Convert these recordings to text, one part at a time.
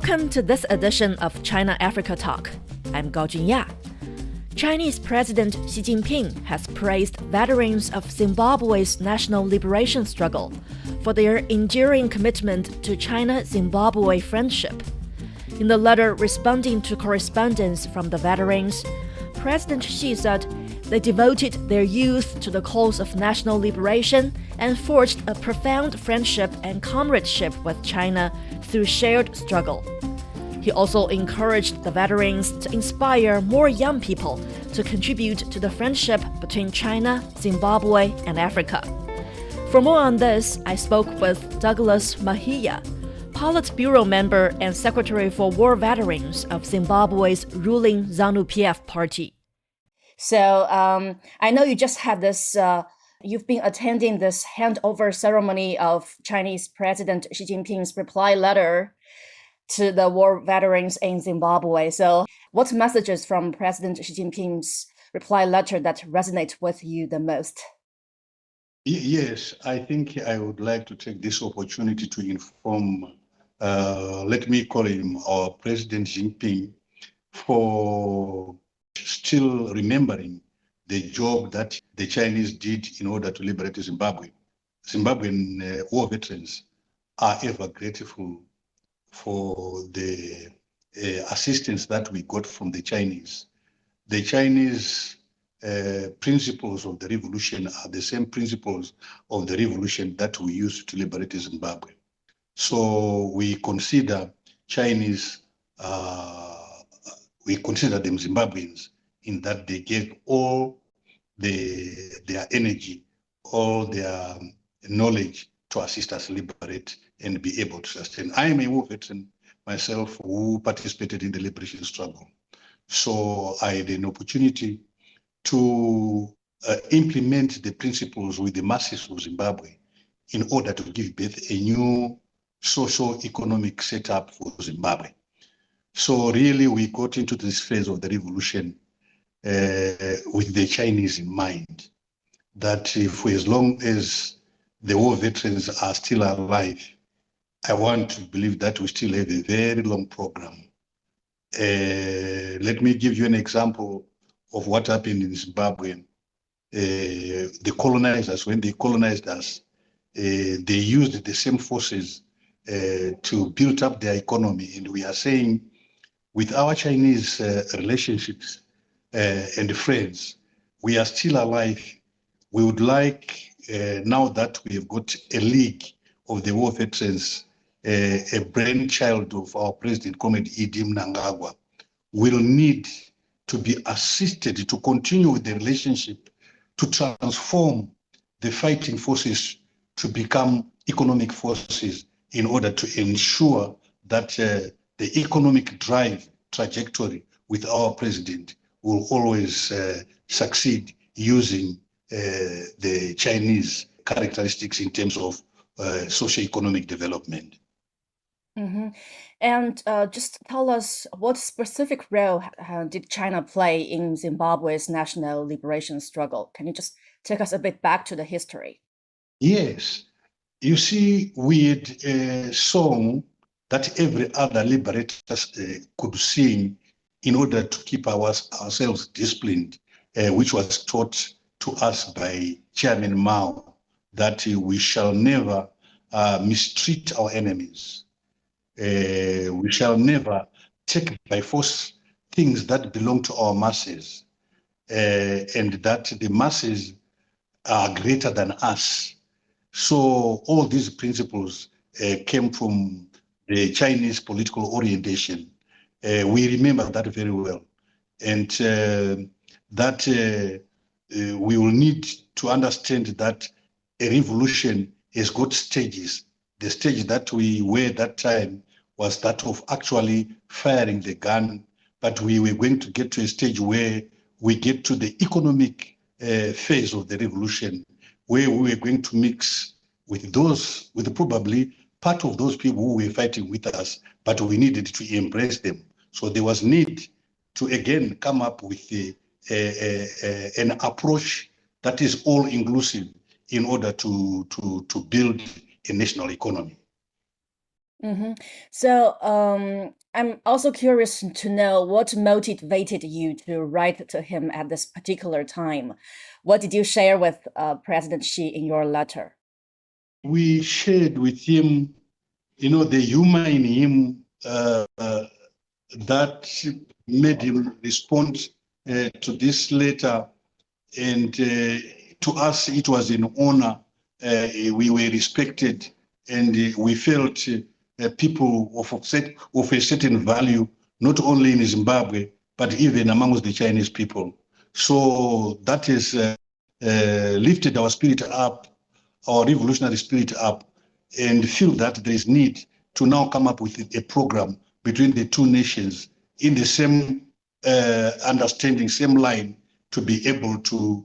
Welcome to this edition of China-Africa Talk. I'm Gao Junya. Chinese President Xi Jinping has praised veterans of Zimbabwe's national liberation struggle for their enduring commitment to China-Zimbabwe friendship. In the letter responding to correspondence from the veterans, President Xi said they devoted their youth to the cause of national liberation and forged a profound friendship and comradeship with China through shared struggle. He also encouraged the veterans to inspire more young people to contribute to the friendship between China, Zimbabwe, and Africa. For more on this, I spoke with Douglas Mahiya, Politburo Member and Secretary for War Veterans of Zimbabwe's ruling ZANU PF party. So I know you just had this, you've been attending this handover ceremony of Chinese President Xi Jinping's reply letter to the war veterans in Zimbabwe. So what messages from President Xi Jinping's reply letter that resonate with you the most? Yes, I think I would like to take this opportunity to inform, let me call him our President Jinping, for still remembering the job that the Chinese did in order to liberate Zimbabwe. Zimbabwean war veterans are ever grateful for the assistance that we got from the Chinese. The Chinese principles of the revolution are the same principles of the revolution that we used to liberate Zimbabwe. So we consider Chinese, we consider them Zimbabweans in that they gave all their energy, all their knowledge to assist us liberate and be able to sustain. I am a war veteran myself who participated in the liberation struggle. So I had an opportunity to implement the principles with the masses of Zimbabwe in order to give birth a new socio-economic setup for Zimbabwe. So really we got into this phase of the revolution with the Chinese in mind, that for as long as the war veterans are still alive, I want to believe that we still have a very long program. Let me give you an example of what happened in Zimbabwe. The colonizers, when they colonized us, they used the same forces to build up their economy. And we are saying, with our Chinese relationships and friends, we are still alive. We would like, now that we have got a league of the war veterans, a brainchild of our President, Comrade Idi Mnangagwa, will need to be assisted to continue with the relationship, to transform the fighting forces to become economic forces in order to ensure that the economic drive trajectory with our president will always succeed using the Chinese characteristics in terms of socio-economic development. Mm-hmm. And just tell us, what specific role did China play in Zimbabwe's national liberation struggle? Can you just take us a bit back to the history? Yes. You see, we had a song that every other liberator could sing in order to keep ourselves disciplined, which was taught to us by Chairman Mao, that we shall never mistreat our enemies. We shall never take by force things that belong to our masses, and that the masses are greater than us. So all these principles came from the Chinese political orientation. We remember that very well. And that we will need to understand that a revolution has got stages. The stage that we were at that time was that of actually firing the gun, but we were going to get to a stage where we get to the economic phase of the revolution, where we were going to mix with those, with probably part of those people who were fighting with us, but we needed to embrace them. So there was need to again come up with an approach that is all inclusive in order to build a national economy. Mm-hmm. So I'm also curious to know what motivated you to write to him at this particular time. What did you share with President Xi in your letter? We shared with him, the humor in him that made him respond to this letter. And to us, it was an honor. We were respected, and we felt people of a certain value, not only in Zimbabwe, but even amongst the Chinese people. So that has lifted our spirit up, our revolutionary spirit up, and feel that there is need to now come up with a program between the two nations in the same understanding, same line, to be able to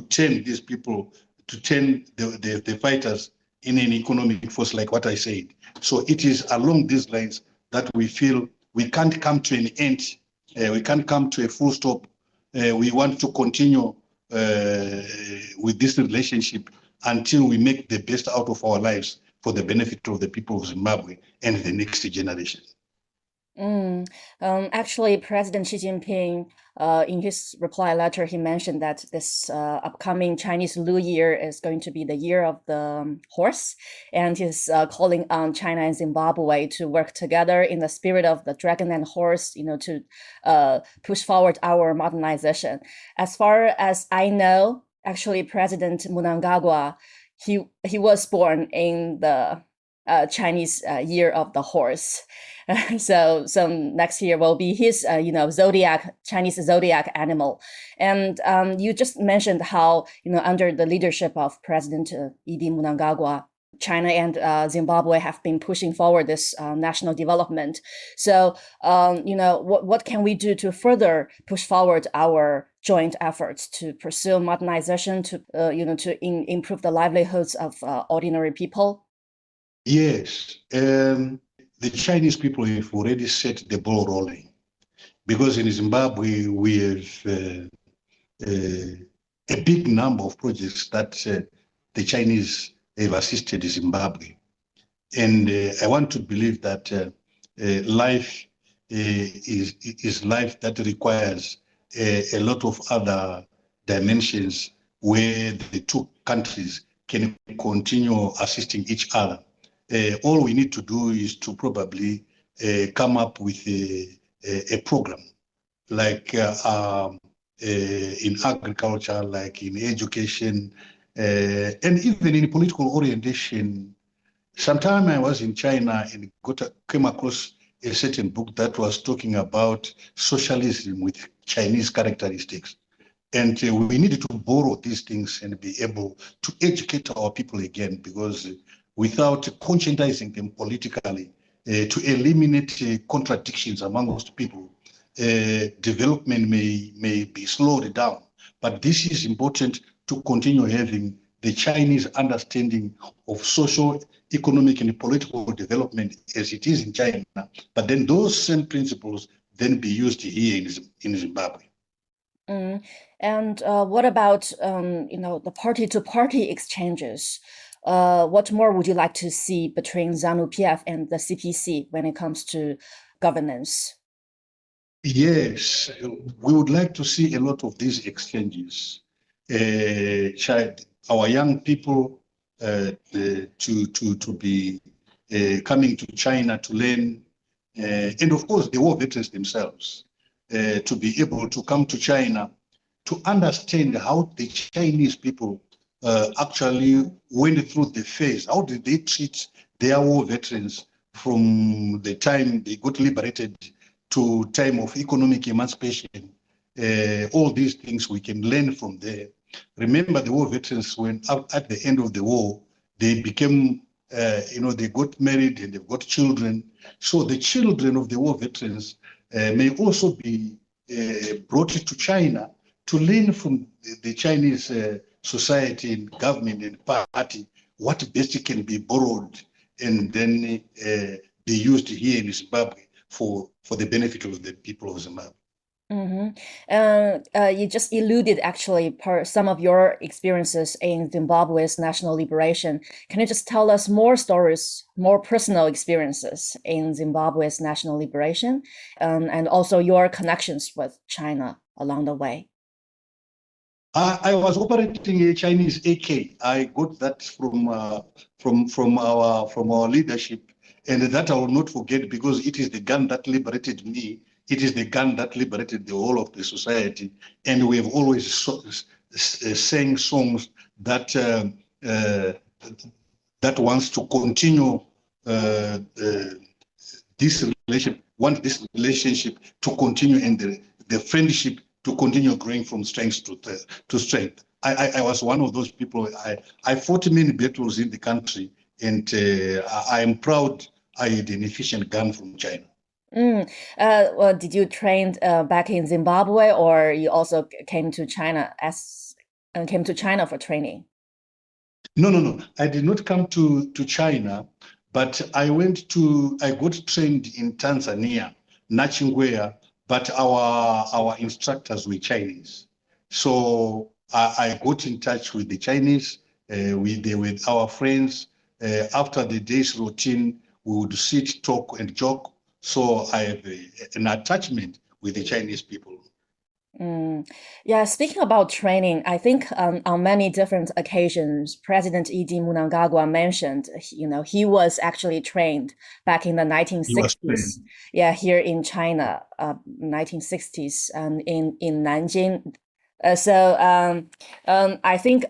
turn these people, to turn the fighters in an economic force, like what I said. So it is along these lines that we feel we can't come to an end. We can't come to a full stop. We want to continue with this relationship until we make the best out of our lives for the benefit of the people of Zimbabwe and the next generation. Actually, President Xi Jinping, in his reply letter, he mentioned that this upcoming Chinese New Year is going to be the year of the horse, and he's calling on China and Zimbabwe to work together in the spirit of the dragon and horse, to push forward our modernization. As far as I know, actually, President Mnangagwa, he was born in the Chinese year of the horse. So next year will be his Chinese zodiac animal. And you just mentioned how under the leadership of President E.D. Mnangagwa, China and Zimbabwe have been pushing forward this national development. So what can we do to further push forward our joint efforts to pursue modernization, to improve the livelihoods of ordinary people? Yes, the Chinese people have already set the ball rolling, because in Zimbabwe we have a big number of projects that the Chinese have assisted Zimbabwe. And I want to believe that life is life that requires a lot of other dimensions where the two countries can continue assisting each other. All we need to do is to probably come up with a program, like in agriculture, like in education, and even in political orientation. Sometime I was in China and came across a certain book that was talking about socialism with Chinese characteristics. And we needed to borrow these things and be able to educate our people again, because without conscientizing them politically, to eliminate contradictions amongst people, development may be slowed down. But this is important to continue having the Chinese understanding of social, economic, and political development as it is in China. But then those same principles then be used here in Zimbabwe. And what about the party-to-party exchanges? What more would you like to see between ZANU PF and the CPC when it comes to governance? Yes, we would like to see a lot of these exchanges. Our young people to be coming to China to learn, and of course the war veterans themselves, to be able to come to China to understand how the Chinese people actually went through the phase. How did they treat their war veterans from the time they got liberated to time of economic emancipation? All these things we can learn from there. Remember, the war veterans, when at the end of the war, they became, they got married and they've got children. So the children of the war veterans may also be brought to China to learn from the Chinese society and government and party what best can be borrowed and then be used here in Zimbabwe for the benefit of the people of Zimbabwe. You just alluded actually some of your experiences in Zimbabwe's national liberation. Can you just tell us more stories, more personal experiences in Zimbabwe's national liberation, and also your connections with China along the way? I was operating a Chinese AK. I got that from our leadership, and that I will not forget because it is the gun that liberated me. It is the gun that liberated the whole of the society, and we have always sang songs that that wants to continue this relationship, want this relationship to continue, and the friendship to continue growing from strength to strength. I was one of those people. I fought many battles in the country, and I am proud I had an efficient gun from China. Well, did you train back in Zimbabwe, or you also came to China for training? No. I did not come to China, but I got trained in Tanzania, Nachingwea, but our instructors were Chinese. So I got in touch with the Chinese, with our friends. After the day's routine, we would sit, talk, and joke. So I have an attachment with the Chinese people. Yeah, speaking about training, I think on many different occasions, President Idi Mnangagwa mentioned, he was actually trained back in the 1960s. Yeah, here in China, 1960s, in Nanjing. I think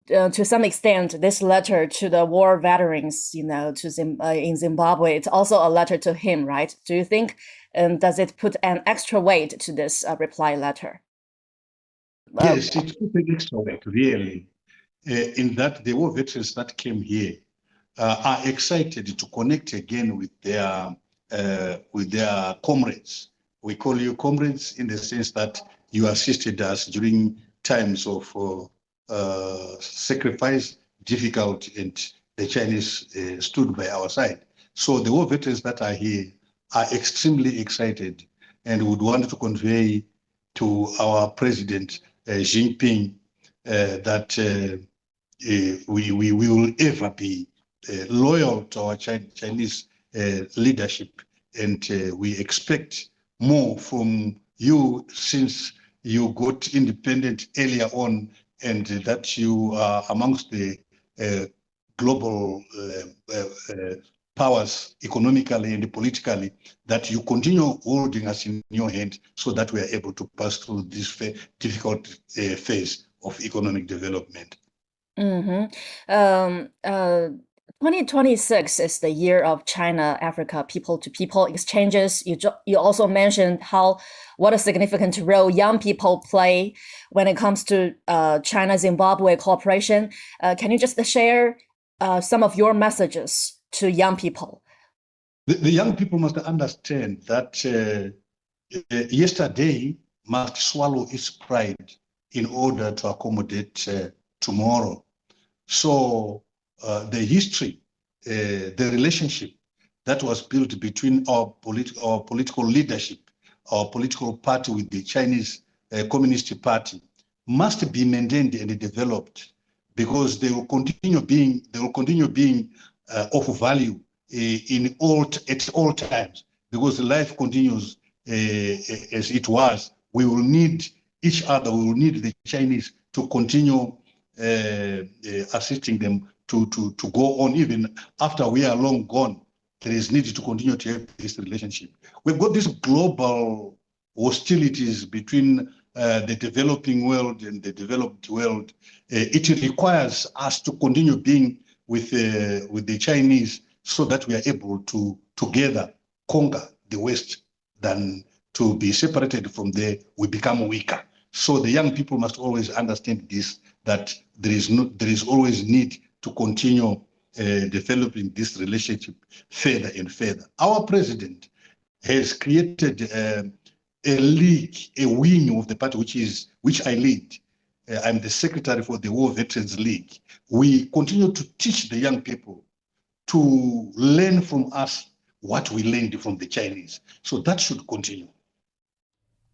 to some extent, this letter to the war veterans, in Zimbabwe, it's also a letter to him, right? Do you think? Does it put an extra weight to this reply letter? Yes, it put an extra weight, really, in that the war veterans that came here are excited to connect again with their comrades. We call you comrades in the sense that you assisted us during times of sacrifice, difficulty, and the Chinese stood by our side. So the war veterans that are here are extremely excited and would want to convey to our President Xi Jinping that we will ever be loyal to our Chinese leadership, and we expect more from you since you got independent earlier on, and that you are amongst the global powers economically and politically, that you continue holding us in your hand so that we are able to pass through this difficult phase of economic development. 2026 is the year of China-Africa people-to-people exchanges. You also mentioned what a significant role young people play when it comes to China-Zimbabwe cooperation. Can you just share some of your messages to young people? The young people must understand that yesterday must swallow its pride in order to accommodate tomorrow. So the history, the relationship that was built between our political leadership, our political party with the Chinese Communist Party, must be maintained and developed, because they will continue being of value at all times, because life continues as it was. We will need each other. We will need the Chinese to continue assisting them to go on even after we are long gone. There is need to continue to have this relationship. We've got these global hostilities between the developing world and the developed world. It requires us to continue being with the Chinese so that we are able to together conquer the West, than to be separated from there, we become weaker. So the young people must always understand this, that there is always need to continue developing this relationship further and further. Our president has created a league, a wing of the party, which I lead. I'm the secretary for the War Veterans League. We continue to teach the young people to learn from us what we learned from the Chinese. So that should continue.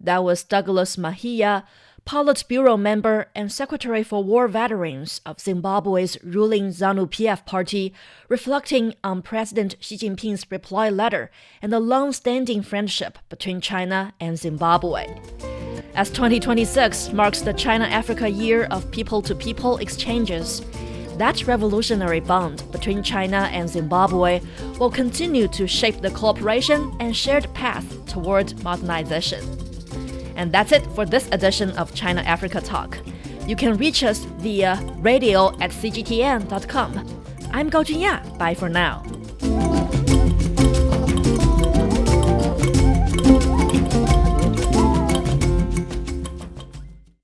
That was Douglas Mahiya, Politburo Member and Secretary for War Veterans of Zimbabwe's ruling ZANU PF party, reflecting on President Xi Jinping's reply letter and the long-standing friendship between China and Zimbabwe. As 2026 marks the China-Africa Year of People-to-People exchanges, that revolutionary bond between China and Zimbabwe will continue to shape the cooperation and shared path toward modernization. And that's it for this edition of China-Africa Talk. You can reach us via radio@cgtn.com. I'm Gao Junya. Bye for now.